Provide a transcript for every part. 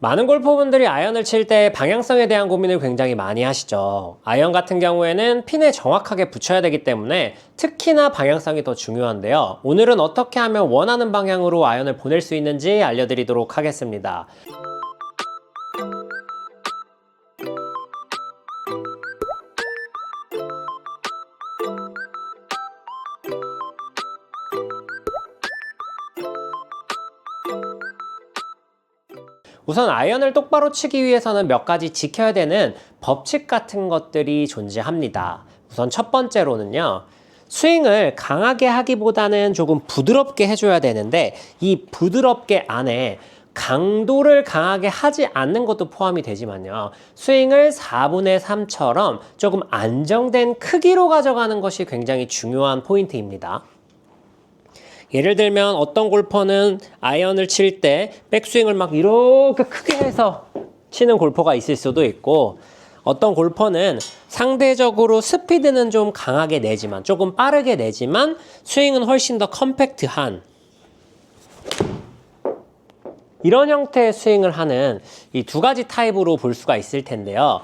많은 골퍼분들이 아이언을 칠 때 방향성에 대한 고민을 굉장히 많이 하시죠. 아이언 같은 경우에는 핀에 정확하게 붙여야 되기 때문에 특히나 방향성이 더 중요한데요. 오늘은 어떻게 하면 원하는 방향으로 아이언을 보낼 수 있는지 알려드리도록 하겠습니다. 우선 아이언을 똑바로 치기 위해서는 몇 가지 지켜야 되는 법칙 같은 것들이 존재합니다. 우선 첫 번째로는요, 스윙을 강하게 하기보다는 조금 부드럽게 해줘야 되는데, 이 부드럽게 안에 강도를 강하게 하지 않는 것도 포함이 되지만요, 스윙을 4분의 3처럼 조금 안정된 크기로 가져가는 것이 굉장히 중요한 포인트입니다. 예를 들면 어떤 골퍼는 아이언을 칠 때 백스윙을 막 이렇게 크게 해서 치는 골퍼가 있을 수도 있고, 어떤 골퍼는 상대적으로 스피드는 좀 강하게 내지만, 조금 빠르게 내지만 스윙은 훨씬 더 컴팩트한 이런 형태의 스윙을 하는 이 두 가지 타입으로 볼 수가 있을 텐데요.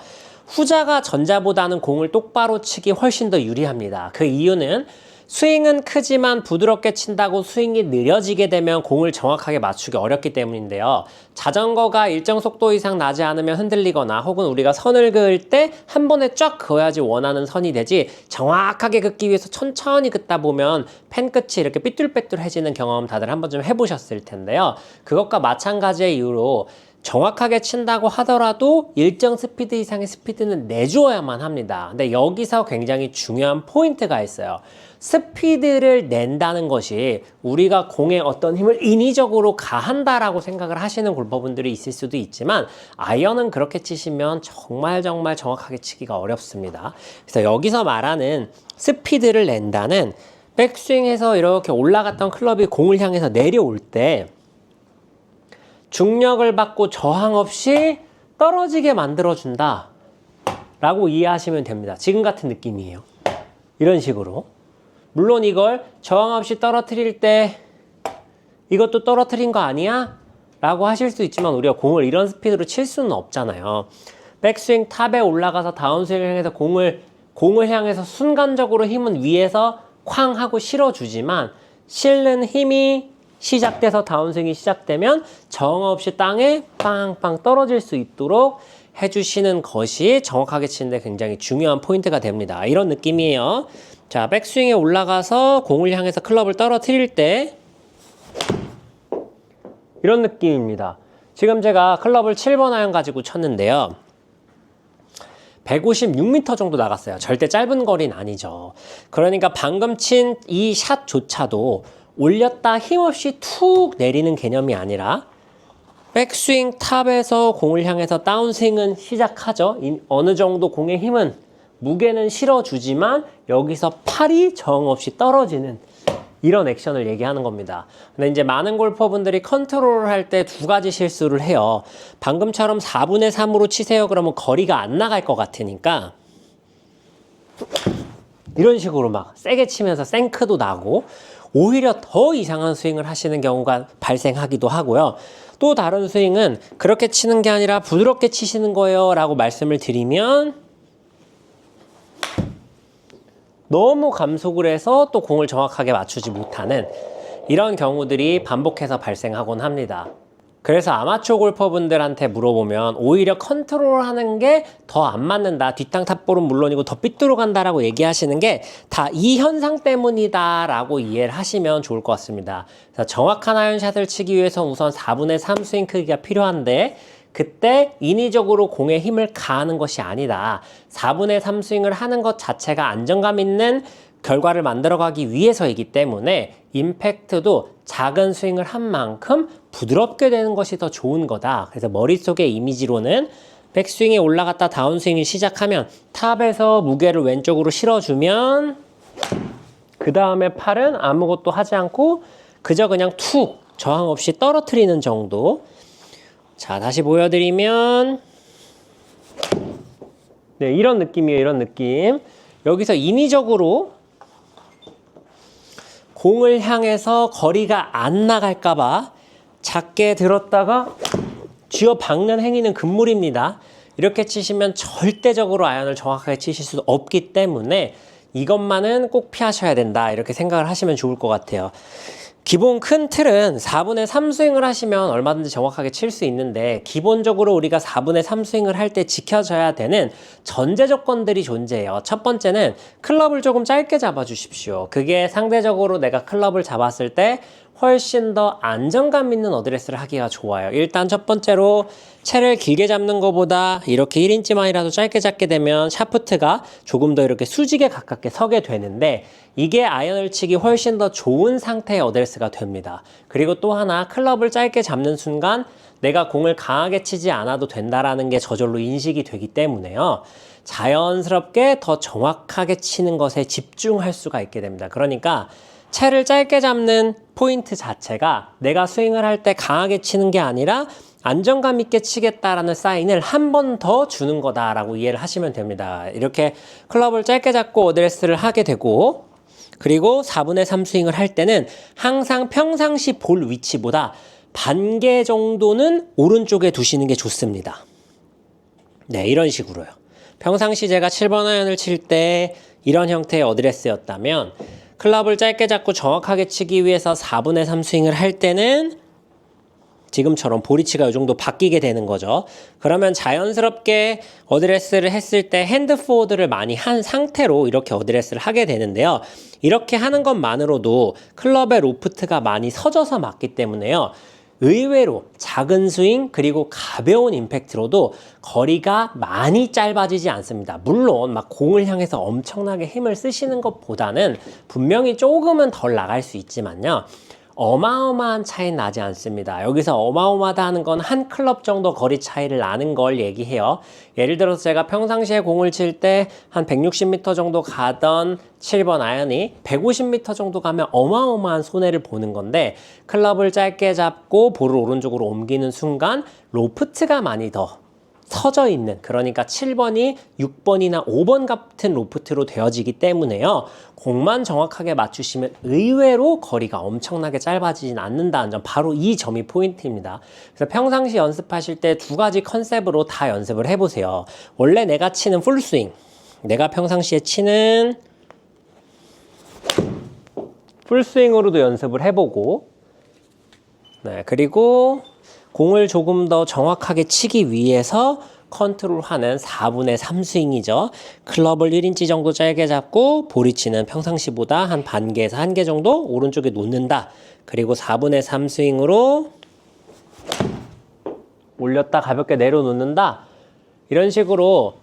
후자가 전자보다는 공을 똑바로 치기 훨씬 더 유리합니다. 그 이유는 스윙은 크지만 부드럽게 친다고 스윙이 느려지게 되면 공을 정확하게 맞추기 어렵기 때문인데요. 자전거가 일정 속도 이상 나지 않으면 흔들리거나, 혹은 우리가 선을 그을 때 한 번에 쫙 그어야지 원하는 선이 되지, 정확하게 긋기 위해서 천천히 긋다 보면 펜 끝이 이렇게 삐뚤빼뚤해지는 경험 다들 한 번쯤 해보셨을 텐데요. 그것과 마찬가지의 이유로 정확하게 친다고 하더라도 일정 스피드 이상의 스피드는 내주어야만 합니다. 근데 여기서 굉장히 중요한 포인트가 있어요. 스피드를 낸다는 것이 우리가 공에 어떤 힘을 인위적으로 가한다라고 생각을 하시는 골퍼분들이 있을 수도 있지만, 아이언은 그렇게 치시면 정말 정확하게 치기가 어렵습니다. 그래서 여기서 말하는 스피드를 낸다는, 백스윙에서 이렇게 올라갔던 클럽이 공을 향해서 내려올 때 중력을 받고 저항 없이 떨어지게 만들어준다 라고 이해하시면 됩니다. 지금 같은 느낌이에요. 이런 식으로. 물론 이걸 저항 없이 떨어뜨릴 때 이것도 떨어뜨린 거 아니야? 라고 하실 수 있지만, 우리가 공을 이런 스피드로 칠 수는 없잖아요. 백스윙 탑에 올라가서 다운스윙을 향해서 공을 향해서 순간적으로 힘은 위에서 쾅 하고 실어주지만, 실는 힘이 시작돼서 다운스윙이 시작되면 저항 없이 땅에 빵빵 떨어질 수 있도록 해주시는 것이 정확하게 치는데 굉장히 중요한 포인트가 됩니다. 이런 느낌이에요. 자, 백스윙에 올라가서 공을 향해서 클럽을 떨어뜨릴 때 이런 느낌입니다. 지금 제가 클럽을 7번 아이언 가지고 쳤는데요. 156m 정도 나갔어요. 절대 짧은 거리는 아니죠. 그러니까 방금 친 이 샷조차도 올렸다 힘없이 툭 내리는 개념이 아니라, 백스윙 탑에서 공을 향해서 다운스윙은 시작하죠. 어느 정도 공의 힘은, 무게는 실어주지만 여기서 팔이 저항 없이 떨어지는 이런 액션을 얘기하는 겁니다. 근데 이제 많은 골퍼분들이 컨트롤을 할 때 두 가지 실수를 해요. 방금처럼 4분의 3으로 치세요. 그러면 거리가 안 나갈 것 같으니까 이런 식으로 막 세게 치면서 생크도 나고, 오히려 더 이상한 스윙을 하시는 경우가 발생하기도 하고요. 또 다른 스윙은 그렇게 치는 게 아니라 부드럽게 치시는 거예요 라고 말씀을 드리면 너무 감속을 해서 또 공을 정확하게 맞추지 못하는 이런 경우들이 반복해서 발생하곤 합니다. 그래서 아마추어 골퍼분들한테 물어보면 오히려 컨트롤하는 게 더 안 맞는다, 뒷땅 탑볼은 물론이고 더 삐뚤어 간다라고 얘기하시는 게 다 이 현상 때문이다 라고 이해를 하시면 좋을 것 같습니다. 그래서 정확한 아이언샷을 치기 위해서 우선 4분의 3 스윙 크기가 필요한데, 그때 인위적으로 공에 힘을 가하는 것이 아니다. 4분의 3 스윙을 하는 것 자체가 안정감 있는 결과를 만들어가기 위해서이기 때문에 임팩트도 작은 스윙을 한 만큼 부드럽게 되는 것이 더 좋은 거다. 그래서 머릿속의 이미지로는 백스윙에 올라갔다 다운스윙이 시작하면 탑에서 무게를 왼쪽으로 실어주면, 그 다음에 팔은 아무것도 하지 않고 그저 그냥 툭 저항 없이 떨어뜨리는 정도. 자, 다시 보여드리면 네, 이런 느낌이에요. 이런 느낌. 여기서 인위적으로 공을 향해서 거리가 안 나갈까봐 작게 들었다가 쥐어 박는 행위는 금물입니다. 이렇게 치시면 절대적으로 아이언을 정확하게 치실 수 없기 때문에 이것만은 꼭 피하셔야 된다. 이렇게 생각을 하시면 좋을 것 같아요. 기본 큰 틀은 4분의 3 스윙을 하시면 얼마든지 정확하게 칠 수 있는데 기본적으로 우리가 4분의 3 스윙을 할 때 지켜져야 되는 전제 조건들이 존재해요. 첫 번째는 클럽을 조금 짧게 잡아 주십시오. 그게 상대적으로 내가 클럽을 잡았을 때 훨씬 더 안정감 있는 어드레스를 하기가 좋아요. 일단 첫 번째로 채를 길게 잡는 것보다 이렇게 1인치만이라도 짧게 잡게 되면 샤프트가 조금 더 이렇게 수직에 가깝게 서게 되는데 이게 아이언을 치기 훨씬 더 좋은 상태의 어드레스가 됩니다. 그리고 또 하나 클럽을 짧게 잡는 순간 내가 공을 강하게 치지 않아도 된다라는 게 저절로 인식이 되기 때문에요. 자연스럽게 더 정확하게 치는 것에 집중할 수가 있게 됩니다. 그러니까 채를 짧게 잡는 포인트 자체가 내가 스윙을 할 때 강하게 치는 게 아니라 안정감 있게 치겠다라는 사인을 한 번 더 주는 거다라고 이해를 하시면 됩니다. 이렇게 클럽을 짧게 잡고 어드레스를 하게 되고 그리고 4분의 3 스윙을 할 때는 항상 평상시 볼 위치보다 반 개 정도는 오른쪽에 두시는 게 좋습니다. 네, 이런 식으로요. 평상시 제가 7번 아이언을 칠 때 이런 형태의 어드레스였다면 클럽을 짧게 잡고 정확하게 치기 위해서 4분의 3 스윙을 할 때는 지금처럼 볼위치가 이 정도 바뀌게 되는 거죠. 그러면 자연스럽게 어드레스를 했을 때 핸드 포워드를 많이 한 상태로 이렇게 어드레스를 하게 되는데요. 이렇게 하는 것만으로도 클럽의 로프트가 많이 서져서 맞기 때문에요. 의외로 작은 스윙 그리고 가벼운 임팩트로도 거리가 많이 짧아지지 않습니다. 물론 막 공을 향해서 엄청나게 힘을 쓰시는 것보다는 분명히 조금은 덜 나갈 수 있지만요. 어마어마한 차이는 나지 않습니다. 여기서 어마어마하다 하는 건 한 클럽 정도 거리 차이를 나는 걸 얘기해요. 예를 들어서 제가 평상시에 공을 칠 때 한 160m 정도 가던 7번 아이언이 150m 정도 가면 어마어마한 손해를 보는 건데 클럽을 짧게 잡고 볼을 오른쪽으로 옮기는 순간 로프트가 많이 더 서져 있는 그러니까 7번이 6번이나 5번 같은 로프트로 되어지기 때문에요. 공만 정확하게 맞추시면 의외로 거리가 엄청나게 짧아지진 않는다는 점 바로 이 점이 포인트입니다. 그래서 평상시 연습하실 때 두 가지 컨셉으로 다 연습을 해보세요. 원래 내가 치는 풀스윙 내가 평상시에 치는 풀스윙으로도 연습을 해보고 네, 그리고 공을 조금 더 정확하게 치기 위해서 컨트롤하는 4분의 3 스윙이죠. 클럽을 1인치 정도 짧게 잡고 볼위치는 평상시보다 한 반 개에서 한 개 정도 오른쪽에 놓는다. 그리고 4분의 3 스윙으로 올렸다 가볍게 내려놓는다. 이런 식으로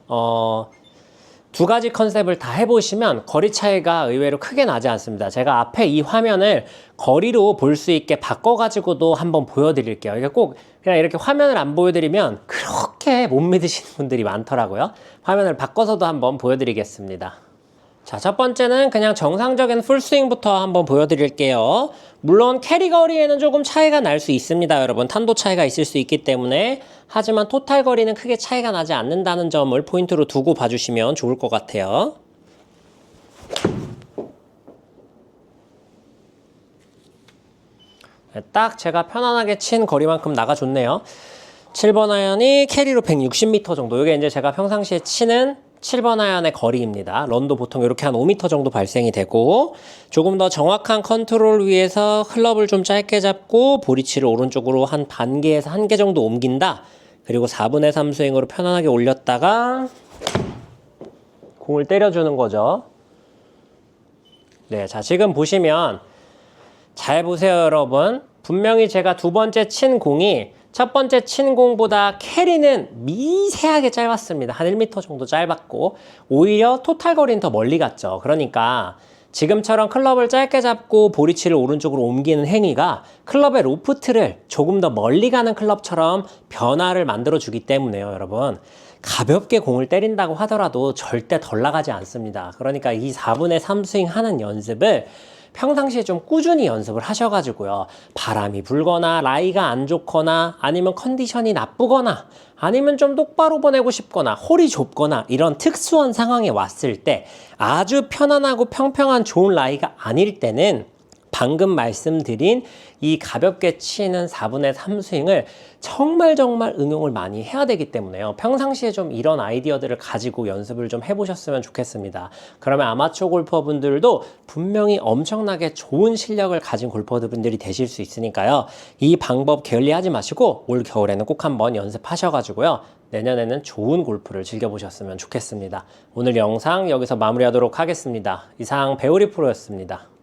두 가지 컨셉을 다 해보시면 거리 차이가 의외로 크게 나지 않습니다. 제가 앞에 이 화면을 거리로 볼 수 있게 바꿔가지고도 한번 보여드릴게요. 이게 꼭 그냥 이렇게 화면을 안 보여드리면 그렇게 못 믿으시는 분들이 많더라고요. 화면을 바꿔서도 한번 보여드리겠습니다. 자, 첫 번째는 그냥 정상적인 풀스윙부터 한번 보여드릴게요. 물론 캐리 거리에는 조금 차이가 날 수 있습니다, 여러분. 탄도 차이가 있을 수 있기 때문에. 하지만 토탈 거리는 크게 차이가 나지 않는다는 점을 포인트로 두고 봐주시면 좋을 것 같아요. 딱 제가 편안하게 친 거리만큼 나가줬네요. 7번 아이언이 캐리로 160m 정도. 이게 이제 제가 평상시에 치는 7번 아이언의 거리입니다. 런도 보통 이렇게 한 5m 정도 발생이 되고 조금 더 정확한 컨트롤을 위해서 클럽을 좀 짧게 잡고 볼위치를 오른쪽으로 한 반 개에서 한 개 정도 옮긴다. 그리고 4분의 3 스윙으로 편안하게 올렸다가 공을 때려주는 거죠. 네, 자 지금 보시면 잘 보세요, 여러분. 분명히 제가 두 번째 친 공이 첫 번째 친 공보다 캐리는 미세하게 짧았습니다. 한 1m 정도 짧았고 오히려 토탈 거리는 더 멀리 갔죠. 그러니까 지금처럼 클럽을 짧게 잡고 볼위치를 오른쪽으로 옮기는 행위가 클럽의 로프트를 조금 더 멀리 가는 클럽처럼 변화를 만들어주기 때문에요, 여러분. 가볍게 공을 때린다고 하더라도 절대 덜 나가지 않습니다. 그러니까 이 4분의 3 스윙 하는 연습을 평상시에 좀 꾸준히 연습을 하셔가지고요. 바람이 불거나 라이가 안 좋거나 아니면 컨디션이 나쁘거나 아니면 좀 똑바로 보내고 싶거나 홀이 좁거나 이런 특수한 상황에 왔을 때 아주 편안하고 평평한 좋은 라이가 아닐 때는 방금 말씀드린 이 가볍게 치는 4분의 3 스윙을 정말 응용을 많이 해야 되기 때문에요. 평상시에 좀 이런 아이디어들을 가지고 연습을 좀 해보셨으면 좋겠습니다. 그러면 아마추어 골퍼분들도 분명히 엄청나게 좋은 실력을 가진 골퍼분들이 되실 수 있으니까요. 이 방법 게을리하지 마시고 올 겨울에는 꼭 한번 연습하셔가지고요. 내년에는 좋은 골프를 즐겨보셨으면 좋겠습니다. 오늘 영상 여기서 마무리하도록 하겠습니다. 이상 배우리 프로였습니다.